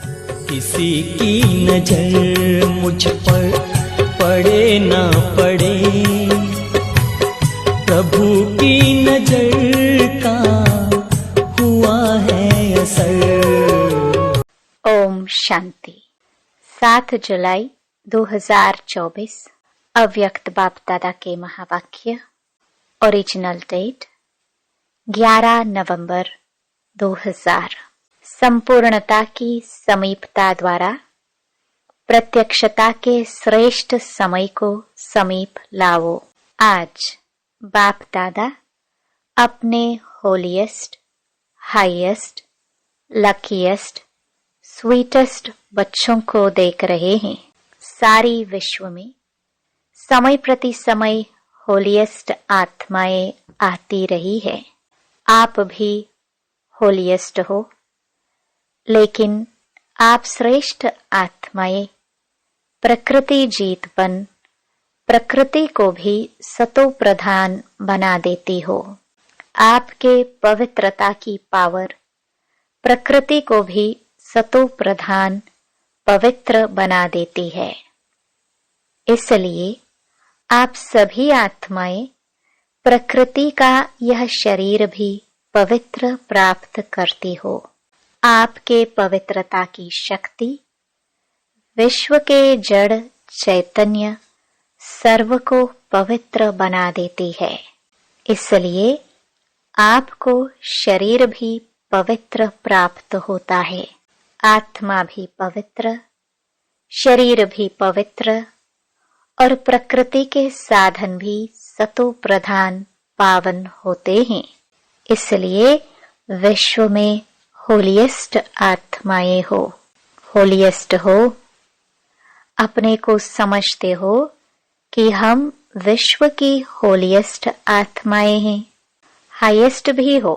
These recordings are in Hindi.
किसी की नजर मुझ पर पड़े ना पड़े, प्रभु की नजर का हुआ है असर। ओम शांति। 7 जुलाई 2024 अव्यक्त बाप दादा के महावाक्य। ओरिजिनल डेट 11 नवंबर 2000। संपूर्णता की समीपता द्वारा प्रत्यक्षता के श्रेष्ठ समय को समीप लाओ। आज बाप दादा अपने होलीएस्ट, हाईएस्ट, लकीएस्ट, स्वीटेस्ट बच्चों को देख रहे हैं। सारी विश्व में समय प्रति समय होलीएस्ट आत्माएं आती रही है। आप भी होलीएस्ट हो, लेकिन आप श्रेष्ठ आत्माएं प्रकृति जीत बन प्रकृति को भी सतो प्रधान बना देती हो। आपके पवित्रता की पावर प्रकृति को भी सतो प्रधान पवित्र बना देती है। इसलिए आप सभी आत्माएं प्रकृति का यह शरीर भी पवित्र प्राप्त करती हो। आपके पवित्रता की शक्ति विश्व के जड़ चैतन्य सर्व को पवित्र बना देती है। इसलिए आपको शरीर भी पवित्र प्राप्त होता है। आत्मा भी पवित्र, शरीर भी पवित्र और प्रकृति के साधन भी सतो प्रधान पावन होते हैं। इसलिए विश्व में होलीएस्ट आत्माएं हो। होलीएस्ट हो, अपने को समझते हो कि हम विश्व की होलीएस्ट आत्माएं हैं। हाईएस्ट भी हो।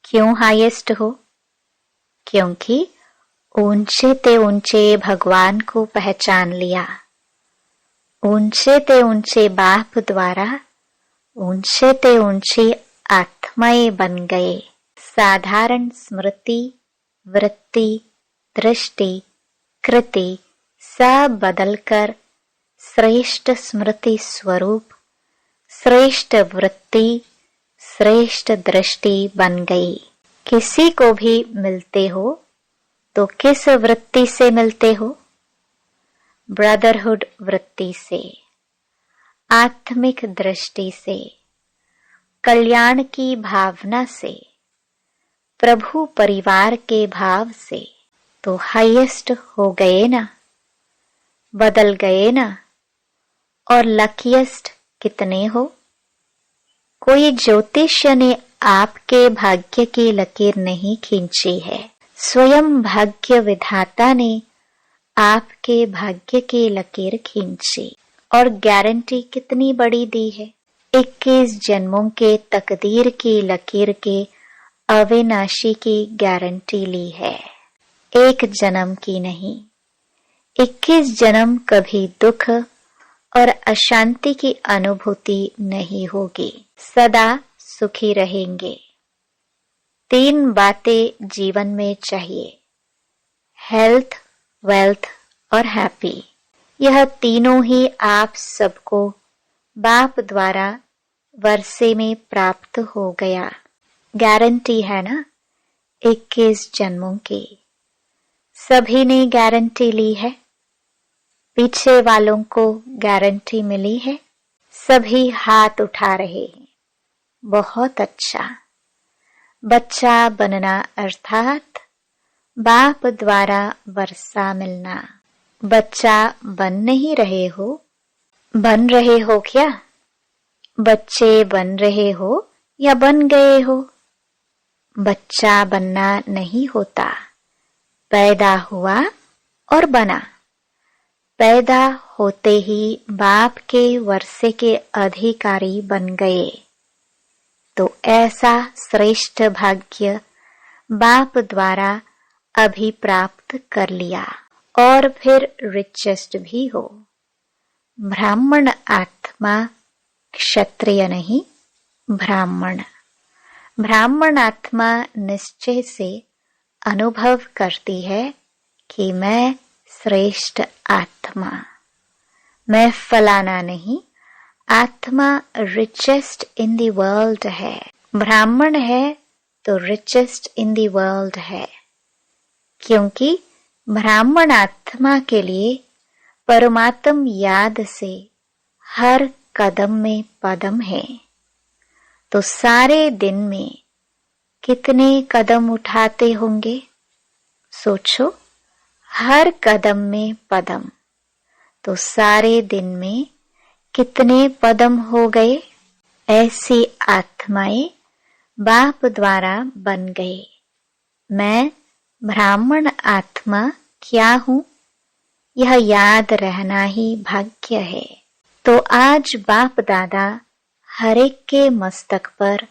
क्यों हाईएस्ट हो? क्योंकि ऊंचे ते ऊंचे भगवान को पहचान लिया। ऊंचे ते ऊंचे बाप द्वारा ऊंचे ते ऊंची आत्माएं बन गए। साधारण स्मृति, वृत्ति, दृष्टि, कृति सब बदलकर श्रेष्ठ स्मृति स्वरूप, श्रेष्ठ वृत्ति, श्रेष्ठ दृष्टि बन गई। किसी को भी मिलते हो तो किस वृत्ति से मिलते हो? ब्रदरहुड वृत्ति से, आत्मिक दृष्टि से, कल्याण की भावना से, प्रभु परिवार के भाव से। तो हाईएस्ट हो गए ना, बदल गए ना। और लकीएस्ट कितने हो? कोई ज्योतिष्य ने आपके भाग्य की लकीर नहीं खींची है। स्वयं भाग्य विधाता ने आपके भाग्य की लकीर खींची। और गारंटी कितनी बड़ी दी है। 21 जन्मों के तकदीर की लकीर के अविनाशी की गारंटी ली है। एक जन्म की नहीं, 21 जन्म कभी दुख और अशांति की अनुभूति नहीं होगी। सदा सुखी रहेंगे। 3 बातें जीवन में चाहिए, हेल्थ, वेल्थ और हैप्पी। यह तीनों ही आप सबको बाप द्वारा वर्षे में प्राप्त हो गया। गारंटी है ना 21 जन्मों की। सभी ने गारंटी ली है। पीछे वालों को गारंटी मिली है। सभी हाथ उठा रहे हैं। बहुत अच्छा। बच्चा बनना अर्थात बाप द्वारा वर्षा मिलना। बच्चा बन नहीं रहे हो, बन रहे हो क्या? बच्चे बन रहे हो या बन गए हो? बच्चा बनना नहीं होता, पैदा हुआ और बना। पैदा होते ही बाप के वर्षे के अधिकारी बन गए। तो ऐसा श्रेष्ठ भाग्य बाप द्वारा अभी प्राप्त कर लिया। और फिर रिचेस्ट भी हो। ब्राह्मण आत्मा, क्षत्रिय नहीं, ब्राह्मण। ब्राह्मण आत्मा निश्चय से अनुभव करती है कि मैं श्रेष्ठ आत्मा, मैं फलाना नहीं, आत्मा रिचेस्ट इन द वर्ल्ड है। ब्राह्मण है तो रिचेस्ट इन द वर्ल्ड है, क्योंकि ब्राह्मण आत्मा के लिए परमात्म याद से हर कदम में पदम है। तो सारे दिन में कितने कदम उठाते होंगे? सोचो, हर कदम में पदम, तो सारे दिन में कितने पदम हो गए? ऐसी आत्माएं बाप द्वारा बन गए। मैं ब्राह्मण आत्मा क्या हूं, यह याद रहना ही भाग्य है। तो आज बाप दादा हर एक के मस्तक पर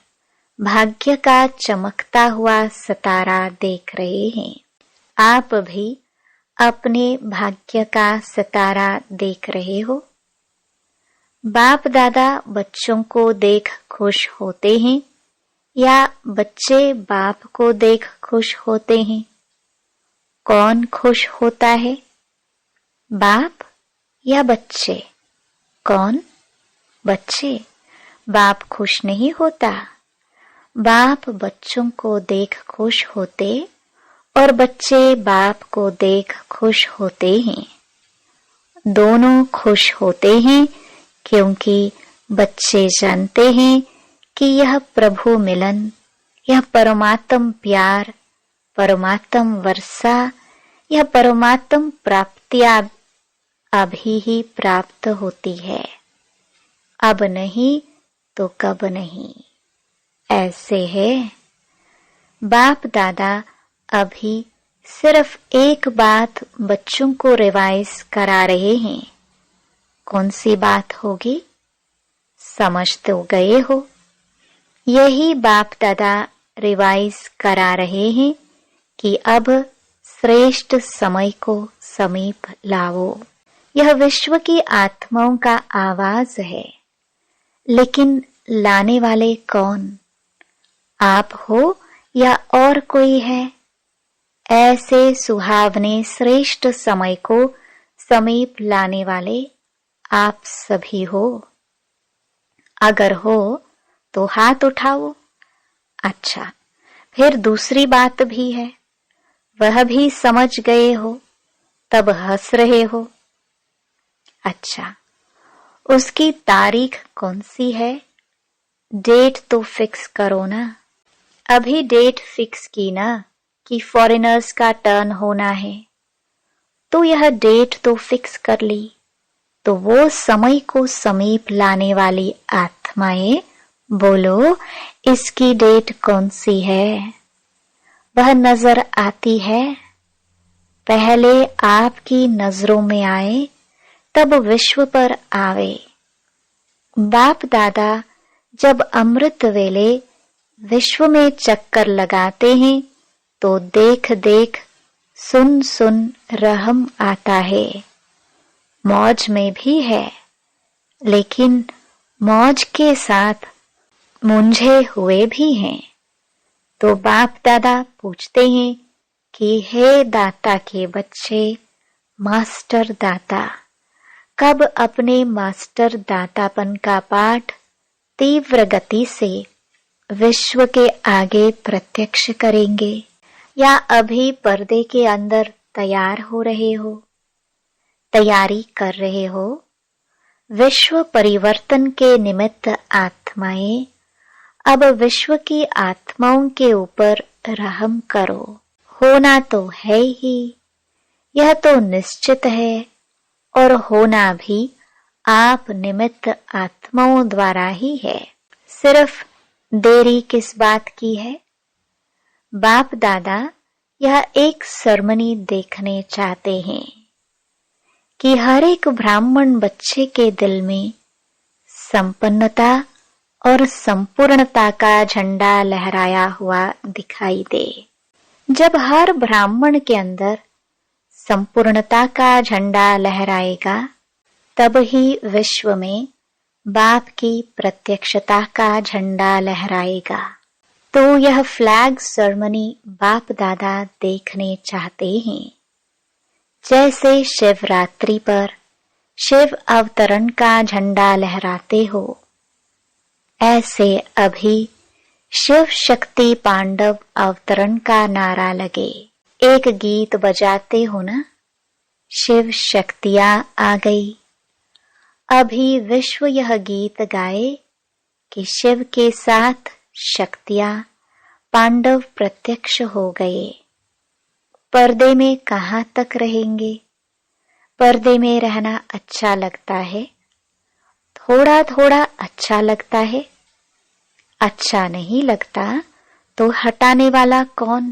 भाग्य का चमकता हुआ सितारा देख रहे हैं। आप भी अपने भाग्य का सितारा देख रहे हो। बाप दादा बच्चों को देख खुश होते हैं या बच्चे बाप को देख खुश होते हैं? कौन खुश होता है, बाप या बच्चे? कौन? बच्चे। बाप खुश नहीं होता। बाप बच्चों को देख खुश होते और बच्चे बाप को देख खुश होते हैं। दोनों खुश होते हैं क्योंकि बच्चे जानते हैं कि यह प्रभु मिलन, यह परमात्म प्यार, परमात्म वर्षा, यह परमात्म प्राप्तियां अभी ही प्राप्त होती है, अब नहीं तो कब नहीं। ऐसे है। बाप दादा अभी सिर्फ एक बात बच्चों को रिवाइज करा रहे हैं। कौन सी बात होगी? समझ तो गए हो। यही बाप दादा रिवाइज करा रहे हैं कि अब श्रेष्ठ समय को समीप लाओ। यह विश्व की आत्माओं का आवाज है, लेकिन लाने वाले कौन? आप हो या और कोई है? ऐसे सुहावने श्रेष्ठ समय को समीप लाने वाले आप सभी हो। अगर हो तो हाथ उठाओ। अच्छा, फिर दूसरी बात भी है, वह भी समझ गए हो, तब हंस रहे हो। अच्छा, उसकी तारीख कौन सी है? डेट तो फिक्स करो ना। अभी डेट फिक्स की ना कि फॉरेनर्स का टर्न होना है, तो यह डेट तो फिक्स कर ली। तो वो समय को समीप लाने वाली आत्माएं बोलो, इसकी डेट कौन सी है? वह नजर आती है। पहले आपकी नजरों में आए, तब विश्व पर आवे। बाप दादा जब अमृत वेले विश्व में चक्कर लगाते हैं तो देख देख सुन सुन रहम आता है। मौज में भी है, लेकिन मौज के साथ मुंझे हुए भी हैं। तो बाप दादा पूछते हैं कि हे दाता के बच्चे, मास्टर दाता, कब अपने मास्टर दातापन का पाठ तीव्र गति से विश्व के आगे प्रत्यक्ष करेंगे, या अभी पर्दे के अंदर तैयार हो रहे हो, तैयारी कर रहे हो? विश्व परिवर्तन के निमित्त आत्माएं, अब विश्व की आत्माओं के ऊपर रहम करो। होना तो है ही, यह तो निश्चित है, और होना भी आप निमित्त आत्माओं द्वारा ही है। सिर्फ देरी किस बात की है? बाप दादा यह एक सरमनी देखने चाहते हैं कि हर एक ब्राह्मण बच्चे के दिल में संपन्नता और संपूर्णता का झंडा लहराया हुआ दिखाई दे। जब हर ब्राह्मण के अंदर संपूर्णता का झंडा लहराएगा, तब ही विश्व में बाप की प्रत्यक्षता का झंडा लहराएगा। तो यह फ्लैग सेरेमनी बाप दादा देखने चाहते हैं। जैसे शिवरात्रि पर शिव अवतरण का झंडा लहराते हो, ऐसे अभी शिव शक्ति पांडव अवतरण का नारा लगे। एक गीत बजाते हो ना, शिव शक्तियां आ गई। अभी विश्व यह गीत गाए कि शिव के साथ शक्तियां पांडव प्रत्यक्ष हो गए। पर्दे में कहाँ तक रहेंगे? पर्दे में रहना अच्छा लगता है, थोड़ा थोड़ा अच्छा लगता है। अच्छा नहीं लगता तो हटाने वाला कौन?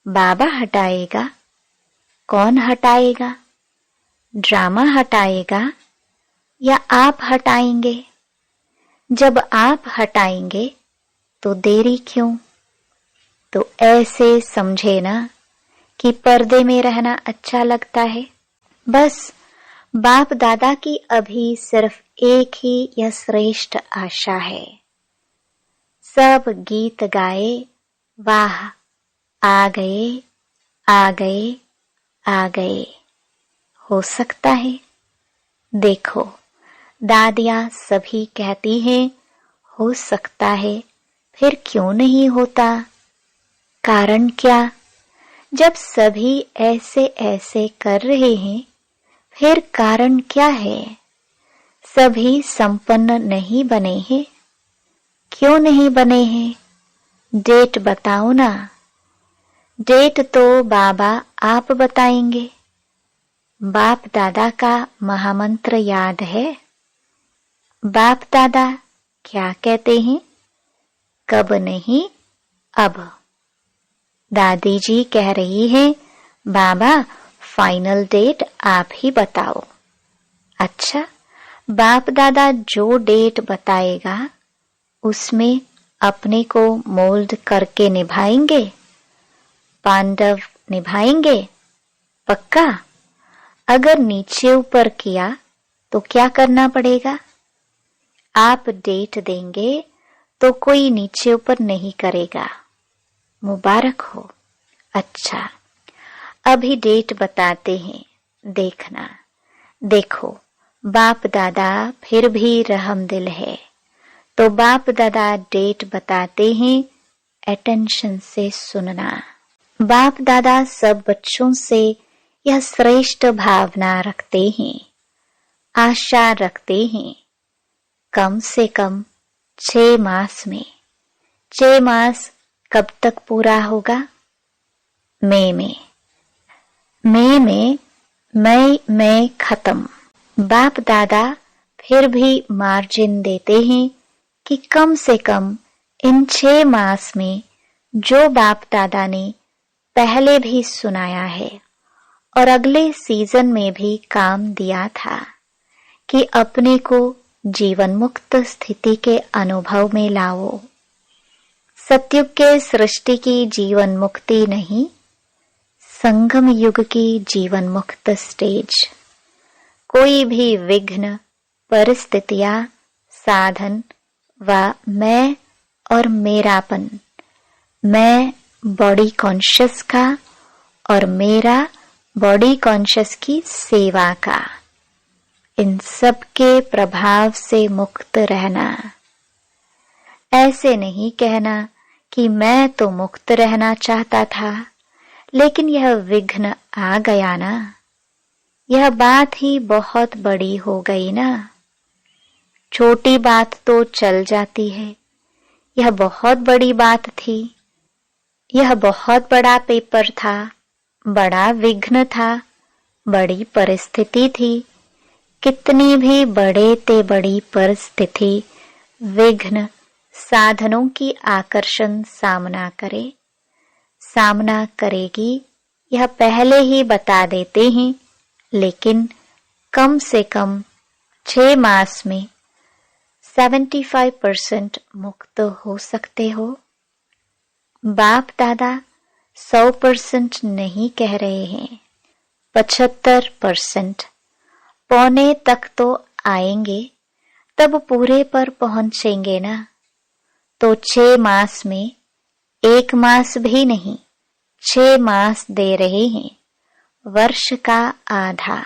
बाबा हटाएगा। कौन हटाएगा? ड्रामा हटाएगा या आप हटाएंगे? जब आप हटाएंगे तो देरी क्यों? तो ऐसे समझे ना कि पर्दे में रहना अच्छा लगता है। बस बाप दादा की अभी सिर्फ एक ही यह श्रेष्ठ आशा है। सब गीत गाए, वाह आ गए, आ गए, आ गए। हो सकता है। देखो, दादियां सभी कहती हैं हो सकता है, फिर क्यों नहीं होता? कारण क्या? जब सभी ऐसे ऐसे कर रहे हैं, फिर कारण क्या है? सभी संपन्न नहीं बने हैं। क्यों नहीं बने हैं? डेट बताओ ना। डेट तो बाबा आप बताएंगे। बाप दादा का महामंत्र याद है? बाप दादा क्या कहते हैं? कब नहीं, अब। दादी जी कह रही है, बाबा फाइनल डेट आप ही बताओ। अच्छा, बाप दादा जो डेट बताएगा उसमें अपने को मोल्ड करके निभाएंगे। पांडव निभाएंगे पक्का। अगर नीचे ऊपर किया तो क्या करना पड़ेगा? आप डेट देंगे तो कोई नीचे ऊपर नहीं करेगा। मुबारक हो। अच्छा, अभी डेट बताते हैं, देखना। देखो, बाप दादा फिर भी रहमदिल है, तो बाप दादा डेट बताते हैं, अटेंशन से सुनना। बाप दादा सब बच्चों से यह श्रेष्ठ भावना रखते हैं, आशा रखते हैं। कम से कम 6 मास में। 6 मास कब तक पूरा होगा? मई में। मई में मई खत्म। बाप दादा फिर भी मार्जिन देते हैं कि कम से कम इन 6 मास में जो बाप दादा ने पहले भी सुनाया है और अगले सीजन में भी काम दिया था कि अपने को जीवन मुक्त स्थिति के अनुभव में लाओ। सतयुग के सृष्टि की जीवन मुक्ति नहीं, संगम युग की जीवन मुक्त स्टेज। कोई भी विघ्न, परिस्थितियां, साधन व मैं और मेरापन, मैं बॉडी कॉन्शियस का और मेरा बॉडी कॉन्शियस की सेवा का, इन सब के प्रभाव से मुक्त रहना। ऐसे नहीं कहना कि मैं तो मुक्त रहना चाहता था, लेकिन यह विघ्न आ गया ना। यह बात ही बहुत बड़ी हो गई ना। छोटी बात तो चल जाती है, यह बहुत बड़ी बात थी। यह बहुत बड़ा पेपर था, बड़ा विघ्न था, बड़ी परिस्थिति थी। कितनी भी बड़े ते बड़ी परिस्थिति, विघ्न, साधनों की आकर्षण सामना करेगी, यह पहले ही बता देते हैं। लेकिन कम से कम 6 मास में 75% मुक्त हो सकते हो। बाप दादा 100% नहीं कह रहे हैं, 75%। पौने तक तो आएंगे, तब पूरे पर पहुंचेंगे ना। तो 6 मास में 1 मास भी नहीं, 6 मास दे रहे हैं। वर्ष का आधा।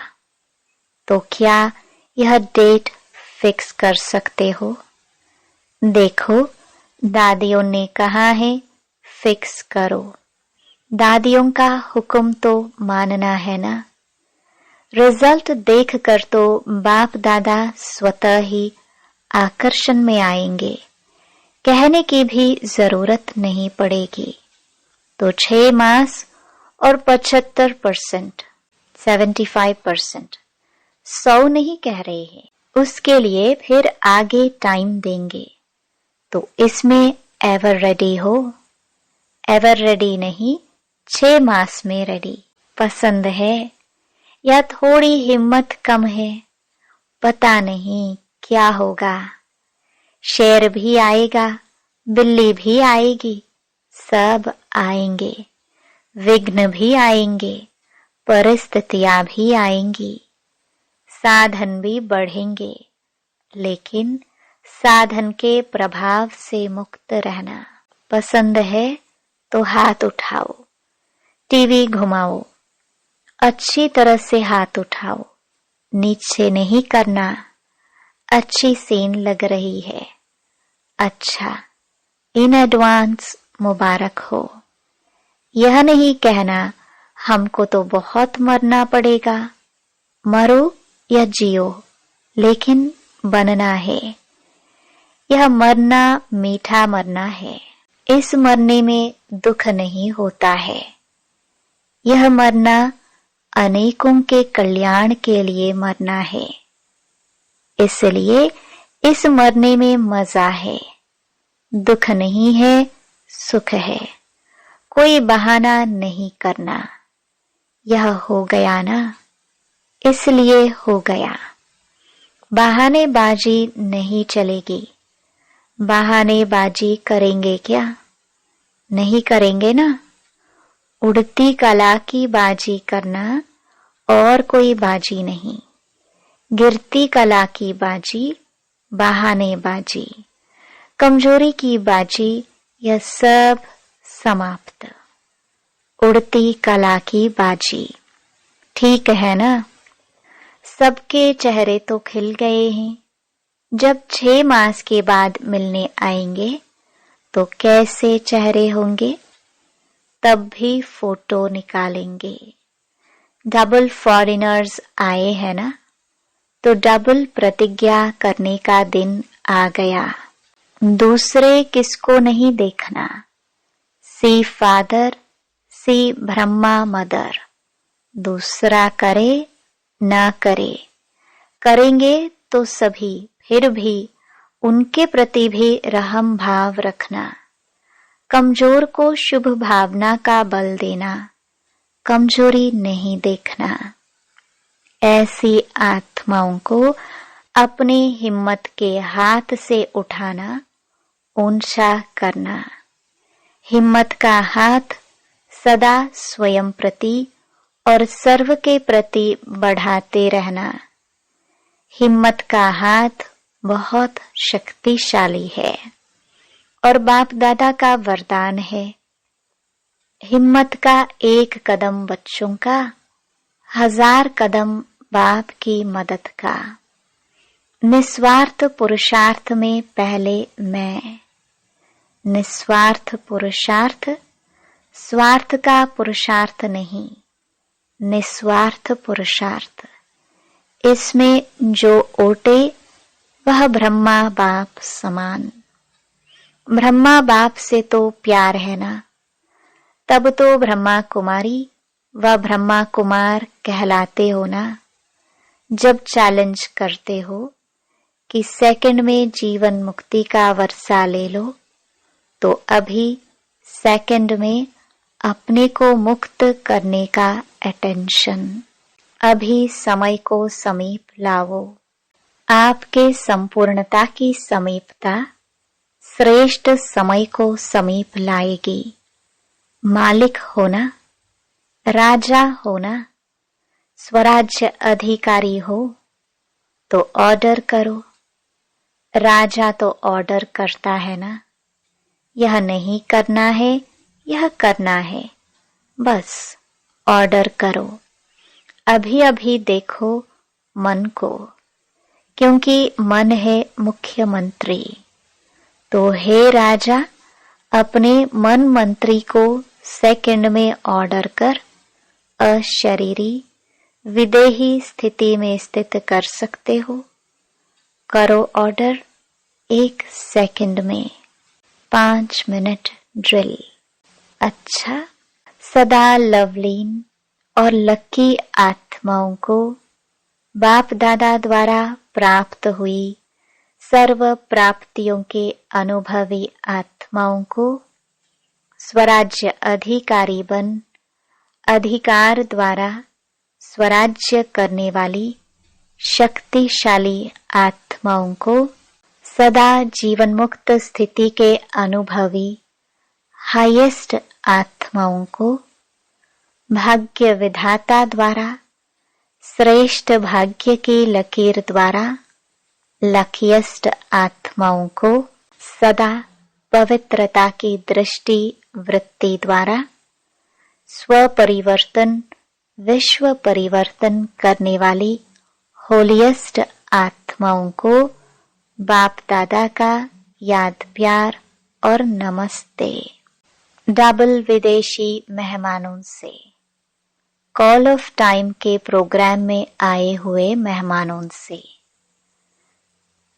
तो क्या यह डेट फिक्स कर सकते हो? देखो, दादियों ने कहा है फिक्स करो। दादियों का हुक्म तो मानना है ना। रिजल्ट देखकर तो बाप दादा स्वतः ही आकर्षण में आएंगे, कहने की भी जरूरत नहीं पड़ेगी। तो 6 मास और 75%, 75%, 100 नहीं कह रहे हैं, उसके लिए फिर आगे टाइम देंगे। तो इसमें एवर रेडी हो? एवर रेडी नहीं, 6 मास में रेडी। पसंद है या थोड़ी हिम्मत कम है? पता नहीं क्या होगा। शेर भी आएगा, बिल्ली भी आएगी, सब आएंगे। विघ्न भी आएंगे, परिस्थितियां भी आएंगी, साधन भी बढ़ेंगे, लेकिन साधन के प्रभाव से मुक्त रहना। पसंद है तो हाथ उठाओ, टीवी घुमाओ, अच्छी तरह से हाथ उठाओ, नीचे नहीं करना। अच्छी सीन लग रही है, अच्छा, इन एडवांस मुबारक हो। यह नहीं कहना हमको तो बहुत मरना पड़ेगा। मरो या जियो, लेकिन बनना है। यह मरना मीठा मरना है। इस मरने में दुख नहीं होता है। यह मरना अनेकों के कल्याण के लिए मरना है। इसलिए इस मरने में मजा है। दुख नहीं है, सुख है। कोई बहाना नहीं करना। यह हो गया ना, इसलिए हो गया। बहानेबाजी नहीं चलेगी। बहानेबाजी करेंगे क्या? नहीं करेंगे ना। उड़ती कला की बाजी करना और कोई बाजी नहीं। गिरती कला की बाजी, बहानेबाजी, कमजोरी की बाजी, यह सब समाप्त। उड़ती कला की बाजी। ठीक है ना? सबके चेहरे तो खिल गए हैं। जब 6 मास के बाद मिलने आएंगे तो कैसे चेहरे होंगे? तब भी फोटो निकालेंगे। डबल फॉरेनर्स आए हैं ना, तो डबल प्रतिज्ञा करने का दिन आ गया। दूसरे किसको नहीं देखना। सी फादर, सी ब्रह्मा मदर। दूसरा करे ना करे, करेंगे तो सभी, फिर भी उनके प्रति भी रहम भाव रखना। कमजोर को शुभ भावना का बल देना, कमजोरी नहीं देखना। ऐसी आत्माओं को अपने हिम्मत के हाथ से उठाना, ऊंचा करना। हिम्मत का हाथ सदा स्वयं प्रति और सर्व के प्रति बढ़ाते रहना। हिम्मत का हाथ बहुत शक्तिशाली है और बाप दादा का वरदान है। हिम्मत का एक कदम बच्चों का, 1000 कदम बाप की मदद का। निस्वार्थ पुरुषार्थ में पहले मैं। निस्वार्थ पुरुषार्थ, स्वार्थ का पुरुषार्थ नहीं, निस्वार्थ पुरुषार्थ। इसमें जो ओटे वह ब्रह्मा बाप समान। ब्रह्मा बाप से तो प्यार है ना, तब तो ब्रह्मा कुमारी व ब्रह्मा कुमार कहलाते हो ना। जब चैलेंज करते हो कि सेकंड में जीवन मुक्ति का वर्षा ले लो, तो अभी सेकंड में अपने को मुक्त करने का अटेंशन। अभी समय को समीप लाओ। आपके संपूर्णता की समीपता श्रेष्ठ समय को समीप लाएगी। मालिक होना, राजा होना, स्वराज्य अधिकारी हो तो ऑर्डर करो। राजा तो ऑर्डर करता है ना। यह नहीं करना है, यह करना है, बस ऑर्डर करो। अभी अभी देखो मन को, क्योंकि मन है मुख्यमंत्री। तो हे राजा, अपने मन मंत्री को सेकंड में ऑर्डर कर अशरीरी विदेही स्थिति में स्थित कर सकते हो। करो ऑर्डर 1 सेकंड में 5 मिनट ड्रिल। अच्छा, सदा लवलीन और लकी आत्माओं को बाप दादा द्वारा प्राप्त हुई सर्व प्राप्तियों के अनुभवी आत्माओं को स्वराज्य अधिकारी बन अधिकार द्वारा स्वराज्य करने वाली शक्तिशाली आत्माओं को सदा जीवन मुक्त स्थिति के अनुभवी हाईएस्ट आत्माओं को भाग्य विधाता द्वारा श्रेष्ठ भाग्य की लकीर द्वारा लकीएस्ट आत्माओं को सदा पवित्रता की दृष्टि वृत्ति द्वारा स्वपरिवर्तन विश्व परिवर्तन करने वाली होलीएस्ट आत्माओं को बाप दादा का याद प्यार और नमस्ते। डबल विदेशी मेहमानों से कॉल ऑफ टाइम के प्रोग्राम में आए हुए मेहमानों से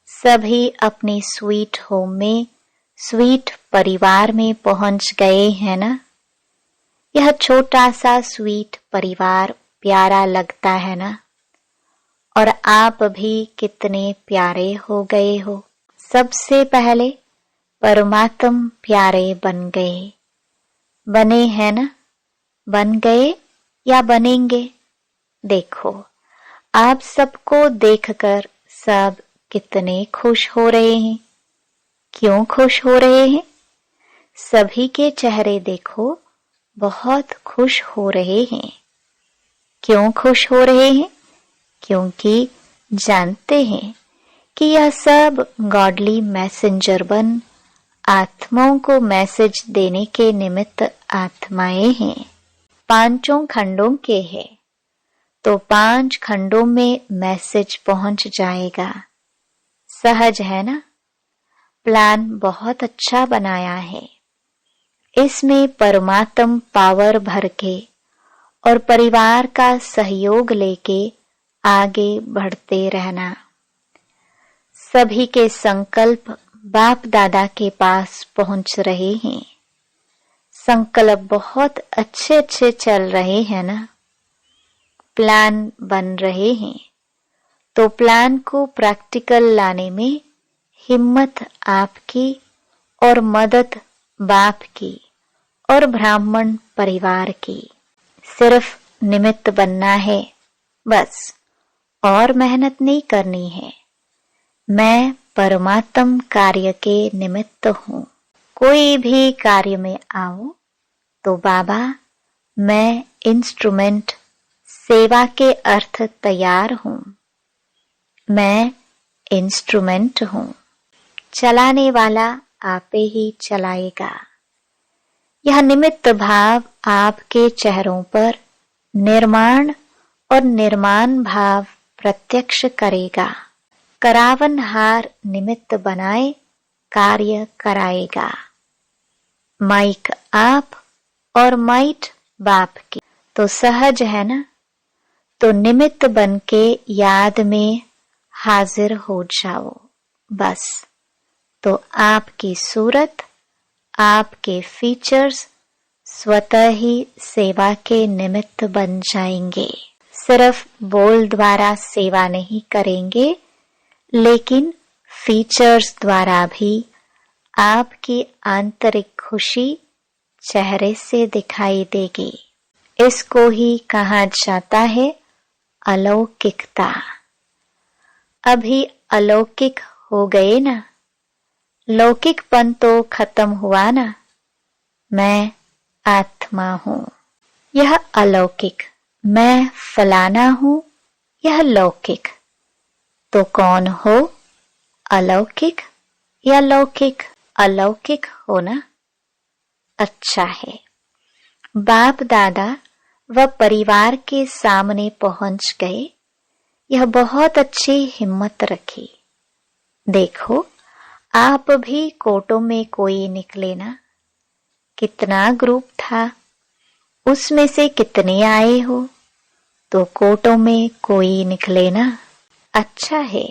सभी अपने स्वीट होम में स्वीट परिवार में पहुंच गए हैं ना। यह छोटा सा स्वीट परिवार प्यारा लगता है ना, और आप भी कितने प्यारे हो गए हो। सबसे पहले परमात्म प्यारे बन गए, बने हैं ना, बन गए या बनेंगे। देखो, आप सबको देखकर सब कितने खुश हो रहे हैं। क्यों खुश हो रहे हैं? सभी के चेहरे देखो बहुत खुश हो रहे हैं। क्यों खुश हो रहे हैं? क्योंकि जानते हैं कि यह सब गॉडली मैसेंजर बन आत्माओं को मैसेज देने के निमित्त आत्माएं हैं। 5 खंडों के हैं, तो 5 खंडों में मैसेज पहुंच जाएगा। सहज है ना? प्लान बहुत अच्छा बनाया है। इसमें परमात्म पावर भर के और परिवार का सहयोग लेके आगे बढ़ते रहना। सभी के संकल्प बाप दादा के पास पहुंच रहे हैं। संकल्प बहुत अच्छे अच्छे चल रहे हैं ना। प्लान बन रहे हैं, तो प्लान को प्रैक्टिकल लाने में हिम्मत आपकी और मदद बाप की और ब्राह्मण परिवार की। सिर्फ निमित्त बनना है बस, और मेहनत नहीं करनी है। मैं परमात्म कार्य के निमित्त हूँ। कोई भी कार्य में आओ तो बाबा, मैं इंस्ट्रूमेंट सेवा के अर्थ तैयार हूँ। मैं इंस्ट्रूमेंट हूँ। चलाने वाला आपे ही चलाएगा। यह निमित्त भाव आपके चेहरों पर निर्माण और निर्माण भाव प्रत्यक्ष करेगा। करावनहार निमित्त बनाए कार्य कराएगा। माइक आप और माइट बाप की, तो सहज है ना। तो निमित्त बन के याद में हाजिर हो जाओ बस। तो आपकी सूरत, आपके फीचर्स स्वतः ही सेवा के निमित्त बन जाएंगे। सिर्फ बोल द्वारा सेवा नहीं करेंगे, लेकिन फीचर्स द्वारा भी आपकी आंतरिक खुशी चेहरे से दिखाई देगी। इसको ही कहा जाता है अलौकिकता। अभी अलौकिक हो गए ना, लौकिकपन तो खत्म हुआ ना। मैं आत्मा हूँ, यह अलौकिक। मैं फलाना हूँ, यह लौकिक। तो कौन हो, अलौकिक या लौकिक? अलौकिक हो ना। अच्छा है। बाप दादा वह परिवार के सामने पहुंच गए। यह बहुत अच्छी हिम्मत रखी। देखो, आप भी कोटों में कोई निकले ना। कितना ग्रुप था, उसमें से कितने आए हो, तो कोटों में कोई निकले ना। अच्छा है,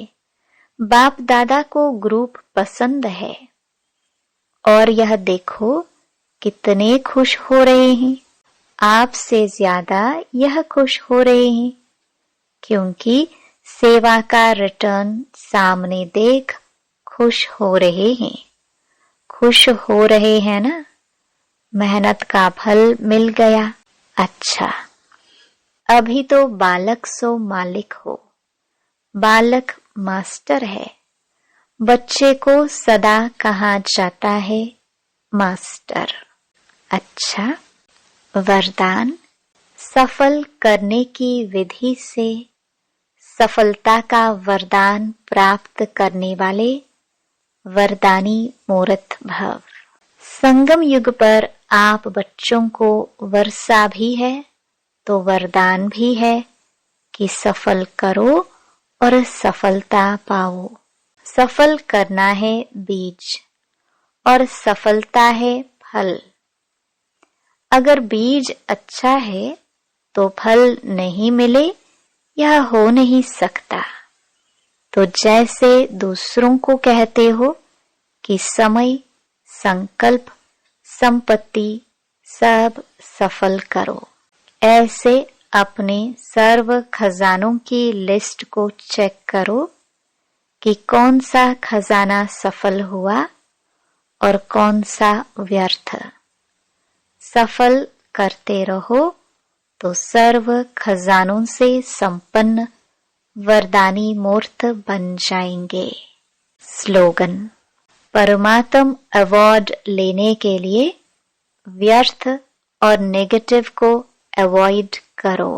बाप दादा को ग्रुप पसंद है। और यह देखो कितने खुश हो रहे हैं। आपसे ज्यादा यह खुश हो रहे हैं, क्योंकि सेवा का रिटर्न सामने देख खुश हो रहे हैं। खुश हो रहे हैं ना, मेहनत का फल मिल गया। अच्छा, अभी तो बालक सो मालिक हो। बालक मास्टर है। बच्चे को सदा कहा जाता है मास्टर। अच्छा, वरदान सफल करने की विधि से सफलता का वरदान प्राप्त करने वाले वरदानी मूर्त भव। संगम युग पर आप बच्चों को वर्षा भी है तो वरदान भी है कि सफल करो और सफलता पाओ। सफल करना है बीज और सफलता है फल। अगर बीज अच्छा है तो फल नहीं मिले, यह हो नहीं सकता। तो जैसे दूसरों को कहते हो कि समय, संकल्प, संपत्ति सब सफल करो, ऐसे अपने सर्व खजानों की लिस्ट को चेक करो कि कौन सा खजाना सफल हुआ और कौन सा व्यर्थ। सफल करते रहो तो सर्व खजानों से संपन्न वरदानी मूर्त बन जाएंगे। स्लोगन: परमात्म अवार्ड लेने के लिए व्यर्थ और नेगेटिव को अवॉइड करो।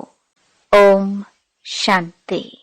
ओम शांति।